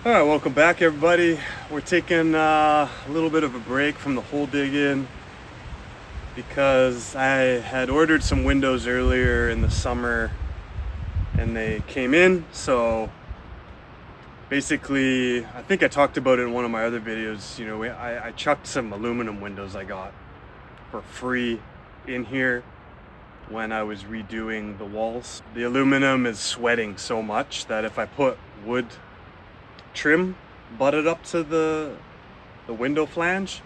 All right, welcome back, everybody. We're taking a little bit of a break from the hole dig-in because I had ordered some windows earlier in the summer and they came in. So basically, I think I talked about it in one of my other videos. You know, I chucked some aluminum windows I got for free in here when I was redoing the walls. The aluminum is sweating so much that if I put wood trim butted up to the window flange,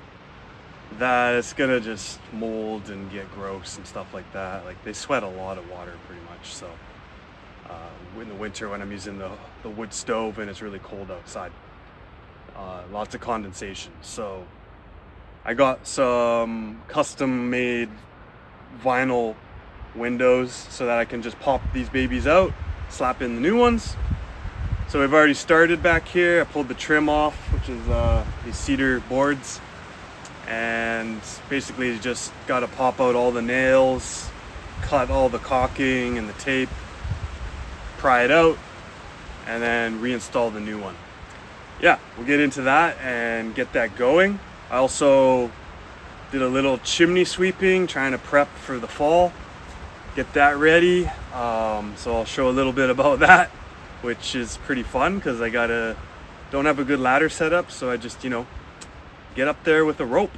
that it's gonna just mold and get gross and stuff like that. Like, they sweat a lot of water pretty much. So in the winter when I'm using the wood stove and it's really cold outside, lots of condensation. So I got some custom made vinyl windows so that I can just pop these babies out, slap in the new ones. So we've already started back here. I pulled the trim off, which is these cedar boards, and basically you just got to pop out all the nails, cut all the caulking and the tape, pry it out, and then reinstall the new one. Yeah, we'll get into that and get that going. I also did a little chimney sweeping, trying to prep for the fall, get that ready. So I'll show a little bit about that, which is pretty fun because I don't have a good ladder set up, so I just, get up there with a rope,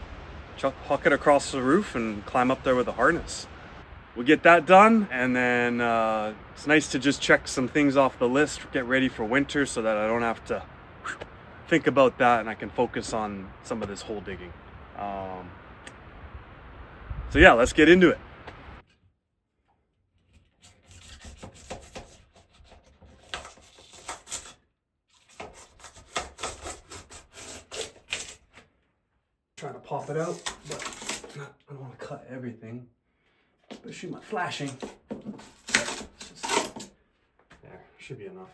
huck it across the roof and climb up there with a harness. We'll get that done, and then it's nice to just check some things off the list, get ready for winter so that I don't have to think about that and I can focus on some of this hole digging. So yeah, let's get into it. Trying to pop it out, but I don't want to cut everything, especially my flashing. There, should be enough.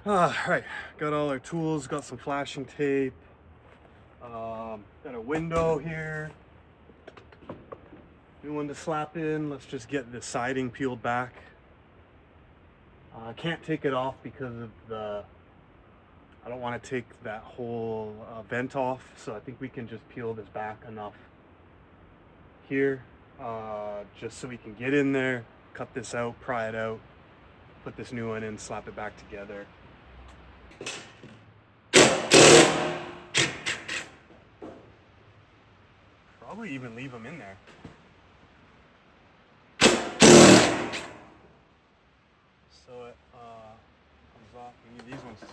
Right, got all our tools, got some flashing tape, got a window here, new one to slap in. Let's just get the siding peeled back. I can't take it off because of I don't want to take that whole vent off, so I think we can just peel this back enough here, just so we can get in there, cut this out, pry it out, put this new one in, slap it back together. Probably even leave them in there. So it comes off. We need these ones too.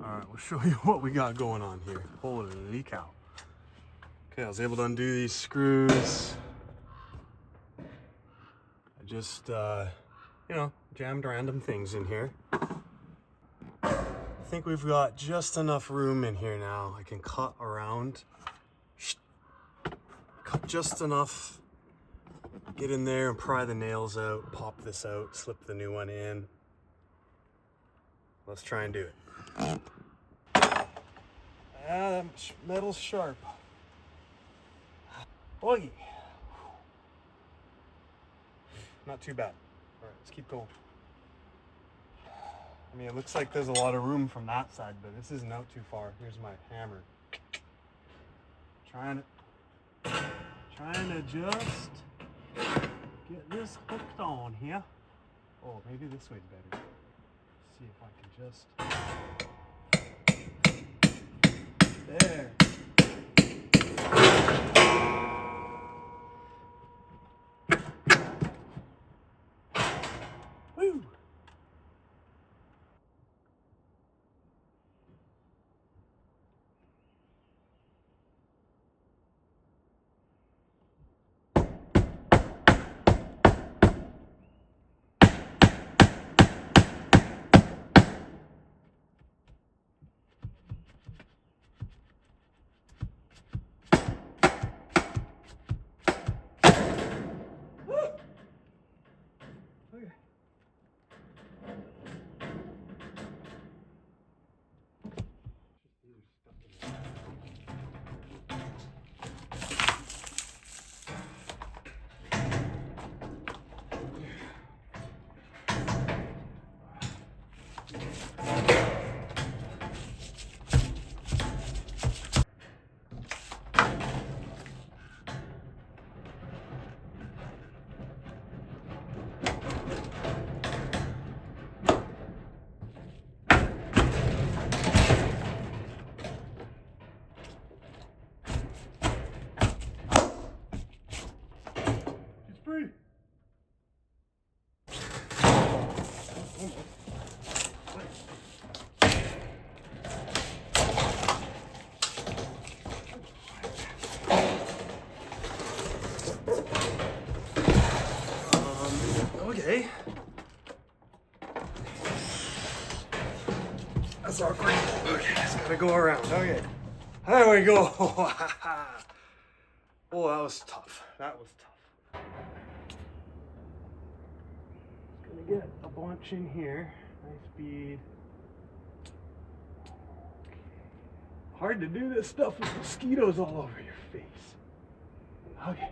Alright, we'll show you what we got going on here. Holy cow. Okay, I was able to undo these screws. I just, jammed random things in here. I think we've got just enough room in here now. I can cut around. Cut just enough. Get in there and pry the nails out, pop this out, slip the new one in. Let's try and do it. That metal's sharp. Oy. Not too bad. All right, let's keep going. I mean, it looks like there's a lot of room from that side, but this isn't out too far. Here's my hammer. Trying to just get this hooked on here. Oh, maybe this way's better. Let's see if I can just... There. Woo! eh? That's awkward. Okay, just gotta go around. Okay, there we go. Oh, that was tough. That was tough. Just gonna get a bunch in here. Nice speed. Hard to do this stuff with mosquitoes all over your face. Okay.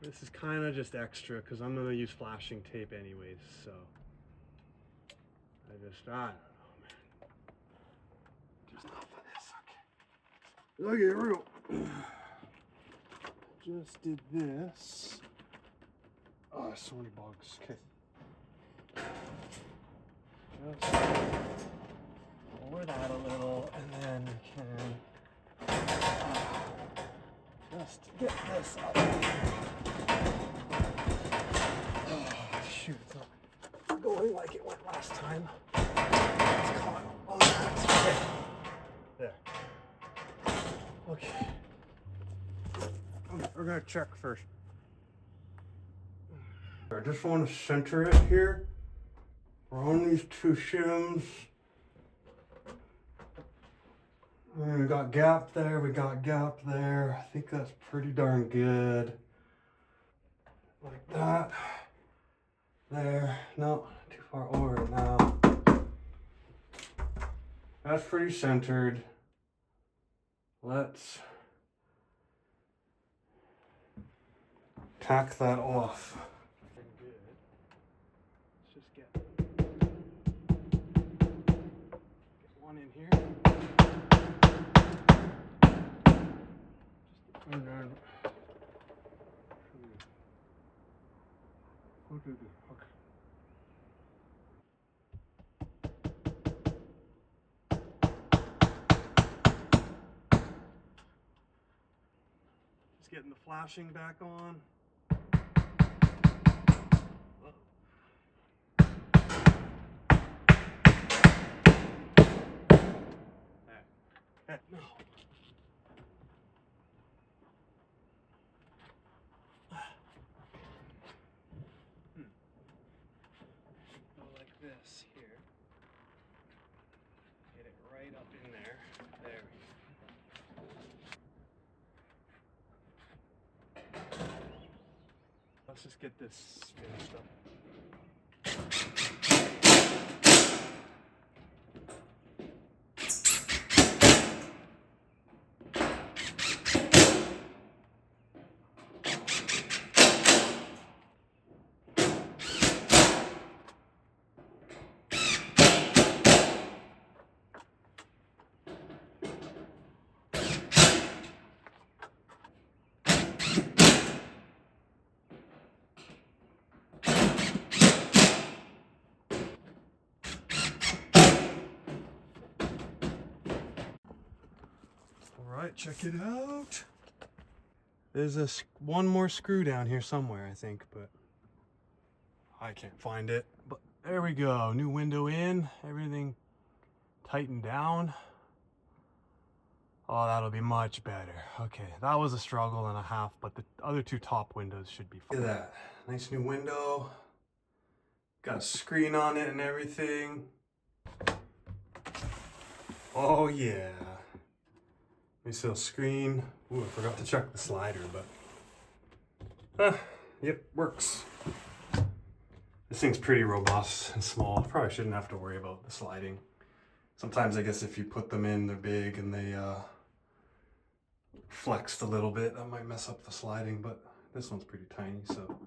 This is kind of just extra because I'm gonna use flashing tape anyways, so I don't know, man. Just off of this, okay. Okay, here we go. Just did this. Oh, so many bugs. Okay. Just lower that a little, and then we can just get this up. Oh, shoot, it's not going like it went last time. It's caught on that. Okay. There. Okay. We're gonna check first. I just want to center it here. We're on these two shims. And we got gap there, we got gap there. I think that's pretty darn good. Like that. There. No, too far over now. That's pretty centered. Let's tack that off. Good. Let's just get one in here. And then okay. Just getting the flashing back on. No. Go like this here. Get it right up in there. There we go. Let's just get this finished up. Alright, check it out. There's one more screw down here somewhere, I think, but I can't find it. But there we go. New window in. Everything tightened down. Oh, that'll be much better. Okay, that was a struggle and a half, but the other two top windows should be fine. Look at that. Nice new window. Got a screen on it and everything. Oh, yeah. Nice little screen. Ooh, I forgot to check the slider, but yep, works. This thing's pretty robust and small. Probably shouldn't have to worry about the sliding. Sometimes I guess if you put them in, they're big and they flexed a little bit, that might mess up the sliding, but this one's pretty tiny, so.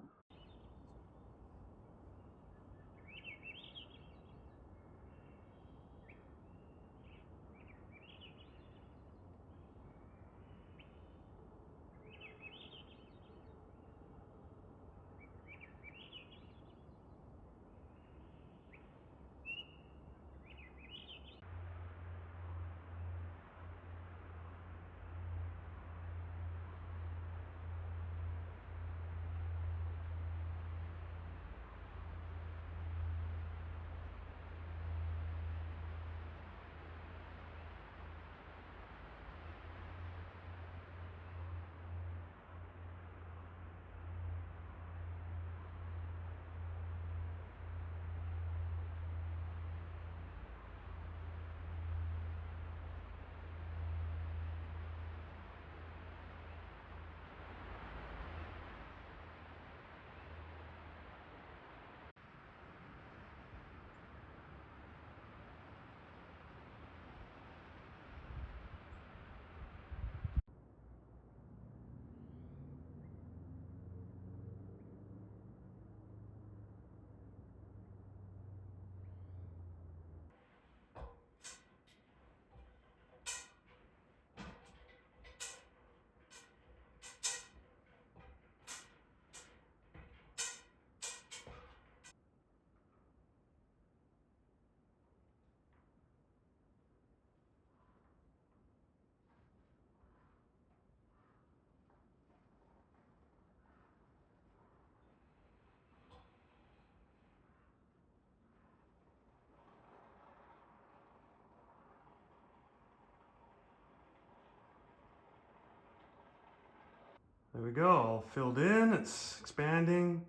There we go, all filled in, it's expanding.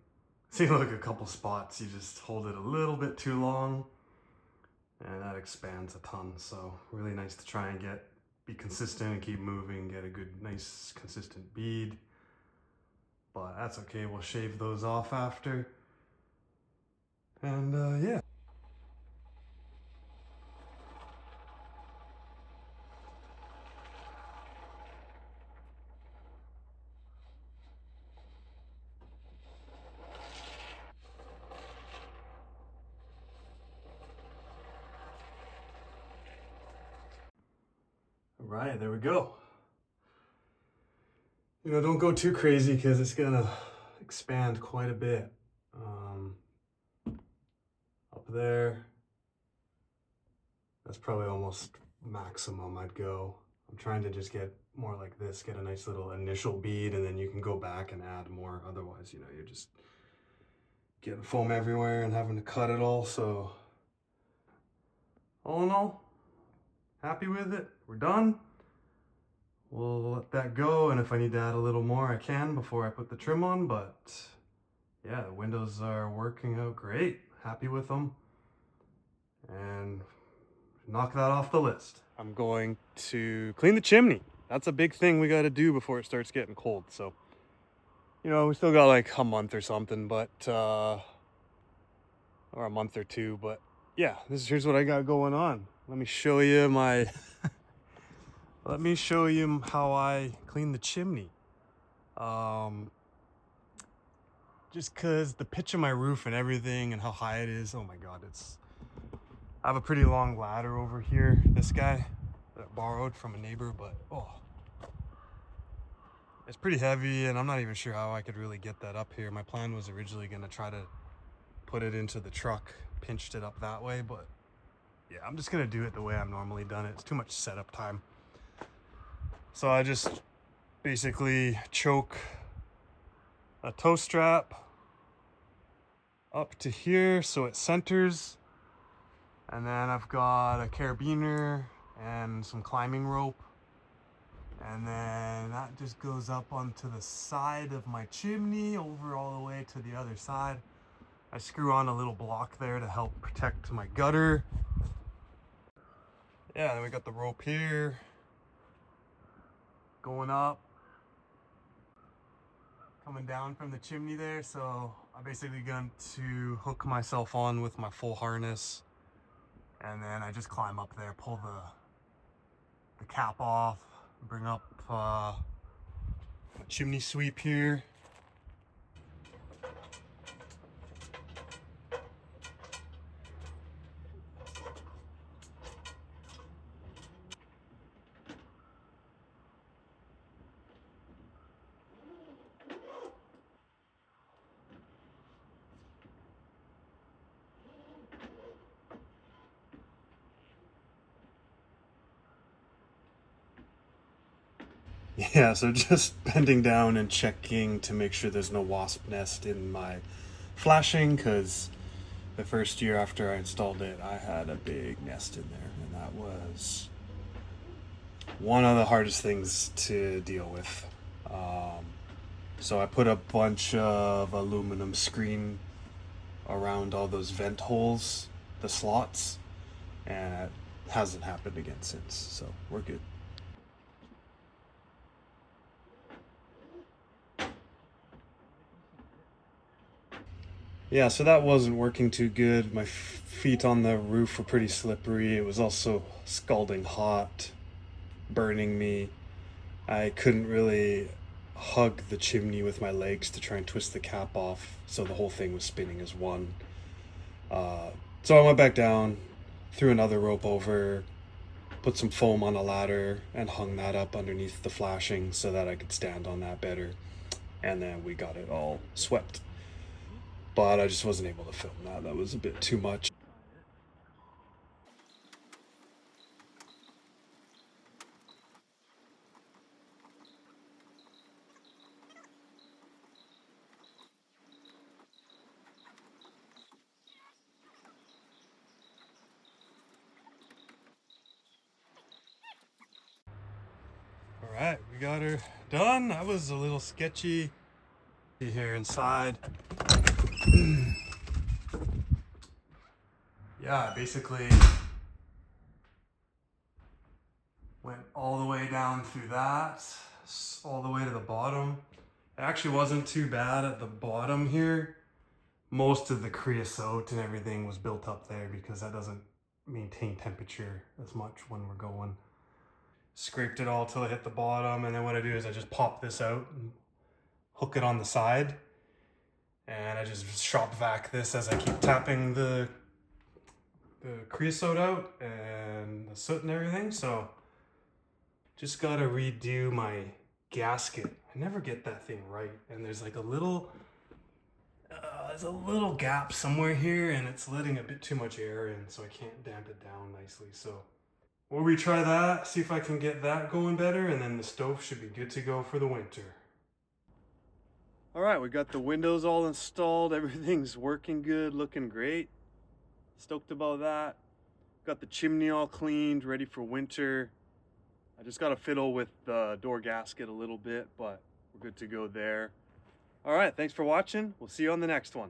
See, look, a couple spots, you just hold it a little bit too long and that expands a ton. So really nice to try and be consistent and keep moving, get a good, nice, consistent bead. But that's okay, we'll shave those off after. And yeah. All right, there we go. You know, don't go too crazy because it's gonna expand quite a bit. Up there, that's probably almost maximum I'd go. I'm trying to just get more like this, get a nice little initial bead, and then you can go back and add more. Otherwise, you know, you're just getting foam everywhere and having to cut it all. So all in all, happy with it. We're done. We'll let that go, and if I need to add a little more, I can before I put the trim on, but yeah, the windows are working out great. Happy with them. And knock that off the list. I'm going to clean the chimney. That's a big thing we got to do before it starts getting cold. So, you know, we still got like a month or something, but, or a month or two, but yeah, here's what I got going on. Let me show you let me show you how I clean the chimney. Just cause the pitch of my roof and everything and how high it is, oh my God, I have a pretty long ladder over here, this guy that I borrowed from a neighbor, but oh, it's pretty heavy and I'm not even sure how I could really get that up here. My plan was originally gonna try to put it into the truck, pinched it up that way, but yeah, I'm just gonna do it the way I've normally done it. It's too much setup time. So I just basically choke a toe strap up to here so it centers. And then I've got a carabiner and some climbing rope. And then that just goes up onto the side of my chimney, over all the way to the other side. I screw on a little block there to help protect my gutter. Yeah, then we got the rope here, going up, coming down from the chimney there. So I'm basically going to hook myself on with my full harness. And then I just climb up there, pull the cap off, bring up a chimney sweep here. Yeah, so just bending down and checking to make sure there's no wasp nest in my flashing, because the first year after I installed it, I had a big nest in there, and that was one of the hardest things to deal with. So I put a bunch of aluminum screen around all those vent holes, the slots, and it hasn't happened again since, so we're good. Yeah, so that wasn't working too good. My feet on the roof were pretty slippery. It was also scalding hot, burning me. I couldn't really hug the chimney with my legs to try and twist the cap off, so the whole thing was spinning as one. So I went back down, threw another rope over, put some foam on a ladder, and hung that up underneath the flashing so that I could stand on that better. And then we got it all swept. But I just wasn't able to film that. That was a bit too much. right, we got her done. That was a little sketchy. See here inside. Yeah, basically went all the way down through that, all the way to the bottom. It actually wasn't too bad at the bottom here. Most of the creosote and everything was built up there because that doesn't maintain temperature as much when we're going. Scraped it all till it hit the bottom, and then what I do is I just pop this out and hook it on the side, and I just shop vac this as I keep tapping the creosote out and the soot and everything. So just gotta redo my gasket. I never get that thing right, and there's like a little gap somewhere here, and it's letting a bit too much air in, so I can't damp it down nicely. So we'll retry that, see if I can get that going better, and then the stove should be good to go for the winter. All right, we got the windows all installed. Everything's working good, looking great. Stoked about that. Got the chimney all cleaned, ready for winter. I just got to fiddle with the door gasket a little bit, but we're good to go there. All right, thanks for watching. We'll see you on the next one.